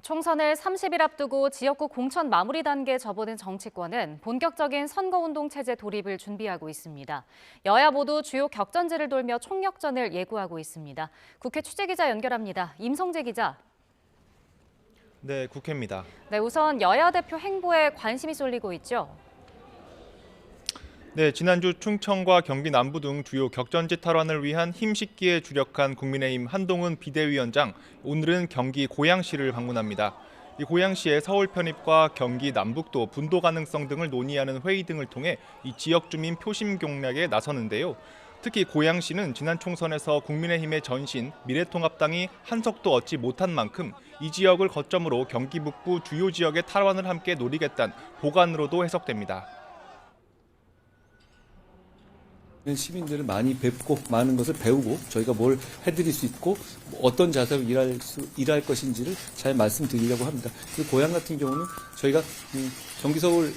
총선을 30일 앞두고 지역구 공천 마무리 단계에 접어든 정치권은 본격적인 선거운동 체제 돌입을 준비하고 있습니다. 여야 모두 주요 격전지를 돌며 총력전을 예고하고 있습니다. 국회 취재기자 연결합니다. 임성재 기자. 네, 국회입니다. 네, 우선 여야 대표 행보에 관심이 쏠리고 있죠. 네, 지난주 충청과 경기 남부 등 주요 격전지 탈환을 위한 힘싣기에 주력한 국민의힘 한동훈 비대위원장, 오늘은 경기 고양시를 방문합니다. 이 고양시의 서울 편입과 경기 남북도 분도 가능성 등을 논의하는 회의 등을 통해 이 지역 주민 표심 공략에 나서는데요. 특히 고양시는 지난 총선에서 국민의힘의 전신 미래통합당이 한석도 얻지 못한 만큼 이 지역을 거점으로 경기 북부 주요 지역의 탈환을 함께 노리겠다는 보관으로도 해석됩니다. 시민들을 많이 뵙고 많은 것을 배우고 저희가 뭘 해드릴 수 있고 어떤 자세로 일할 것인지를 잘 말씀드리려고 합니다. 그리고 고향 같은 경우는 저희가 경기 서울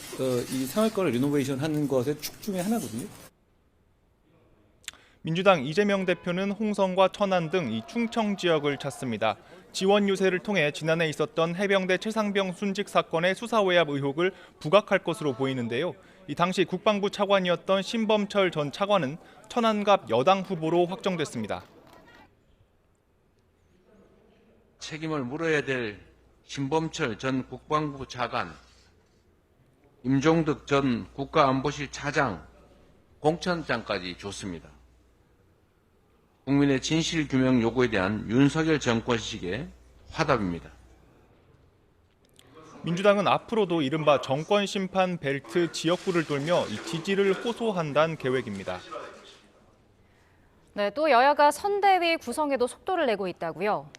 이 생활권을 리노베이션 하는 것의 축 중에 하나거든요. 민주당 이재명 대표는 홍성과 천안 등 이 충청 지역을 찾습니다. 지원 유세를 통해 지난해 있었던 해병대 최상병 순직 사건의 수사 외압 의혹을 부각할 것으로 보이는데요. 이 당시 국방부 차관이었던 신범철 전 차관은 천안갑 여당 후보로 확정됐습니다. 책임을 물어야 될 신범철 전 국방부 차관, 임종득 전 국가안보실 차장, 공천장까지 줬습니다. 국민의 진실규명 요구에 대한 윤석열 정권식의 화답입니다. 민주당은 앞으로도 이른바 정권심판 벨트 지역구를 돌며 이 지지를 호소한다는 계획입니다. 네, 또 여야가 선대위 구성에도 속도를 내고 있다고요.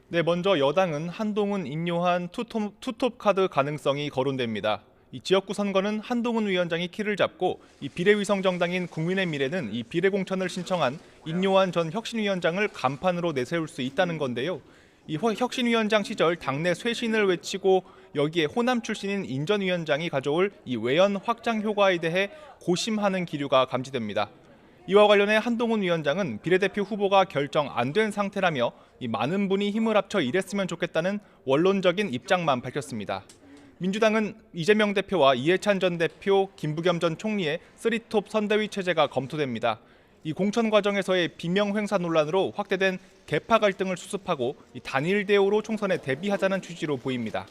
네, 먼저 여당은 한동훈, 인요한 투톱 카드 가능성이 거론됩니다. 이 지역구 선거는 한동훈 위원장이 키를 잡고 이 비례위성 정당인 국민의 미래는 이 비례 공천을 신청한 인요한 전 혁신위원장을 간판으로 내세울 수 있다는 건데요. 이 혁신위원장 시절 당내 쇄신을 외치고 여기에 호남 출신인 인 전 위원장이 가져올 이 외연 확장 효과에 대해 고심하는 기류가 감지됩니다. 이와 관련해 한동훈 위원장은 비례대표 후보가 결정 안 된 상태라며 이 많은 분이 힘을 합쳐 일했으면 좋겠다는 원론적인 입장만 밝혔습니다. 민주당은 이재명 대표와 이해찬 전 대표, 김부겸 전 총리의 3톱 선대위 체제가 검토됩니다. 이 공천 과정에서의 비명 횡사 논란으로 확대된 계파 갈등을 수습하고 이 단일 대우로 총선에 대비하자는 취지로 보입니다.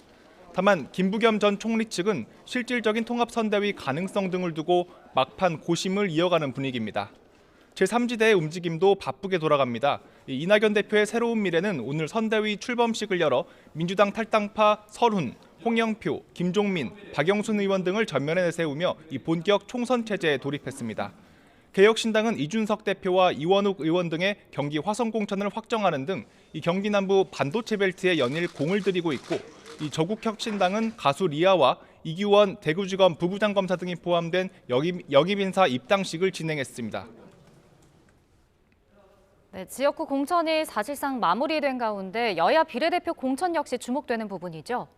다만 김부겸 전 총리 측은 실질적인 통합 선대위 가능성 등을 두고 막판 고심을 이어가는 분위기입니다. 제3지대의 움직임도 바쁘게 돌아갑니다. 이낙연 대표의 새로운 미래는 오늘 선대위 출범식을 열어 민주당 탈당파 설훈, 홍영표, 김종민, 박영순 의원 등을 전면에 내세우며 이 본격 총선 체제에 돌입했습니다. 개혁신당은 이준석 대표와 이원욱 의원 등의 경기 화성 공천을 확정하는 등 이 경기 남부 반도체 벨트에 연일 공을 들이고 있고 이 저국혁신당은 가수 리아와 이규원 대구지검 부부장 검사 등이 포함된 역입 인사 입당식을 진행했습니다. 네, 지역구 공천이 사실상 마무리된 가운데 여야 비례대표 공천 역시 주목되는 부분이죠.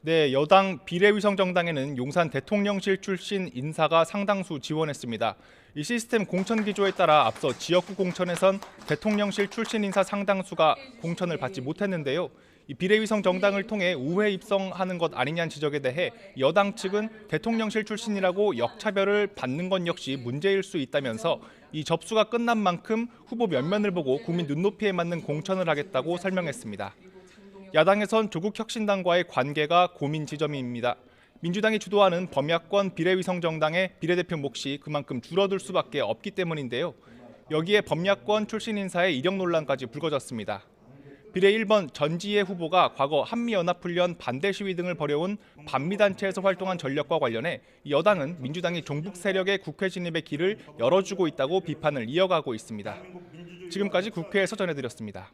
네, 여당 비례위성정당에는 용산 대통령실 출신 인사가 상당수 지원했습니다. 이 시스템 공천 기조에 따라 앞서 지역구 공천에선 대통령실 출신 인사 상당수가 공천을 받지 못했는데요. 이 비례위성 정당을 통해 우회 입성하는 것 아니냐는 지적에 대해 여당 측은 대통령실 출신이라고 역차별을 받는 건 역시 문제일 수 있다면서 이 접수가 끝난 만큼 후보 면면을 보고 국민 눈높이에 맞는 공천을 하겠다고 설명했습니다. 야당에선 조국혁신당과의 관계가 고민 지점입니다. 민주당이 주도하는 범야권 비례위성 정당의 비례대표 몫이 그만큼 줄어들 수밖에 없기 때문인데요. 여기에 범야권 출신 인사의 이력 논란까지 불거졌습니다. 비례 1번 전지혜 후보가 과거 한미연합훈련 반대 시위 등을 벌여온 반미단체에서 활동한 전력과 관련해 여당은 민주당이 종북 세력의 국회 진입의 길을 열어주고 있다고 비판을 이어가고 있습니다. 지금까지 국회에서 전해드렸습니다.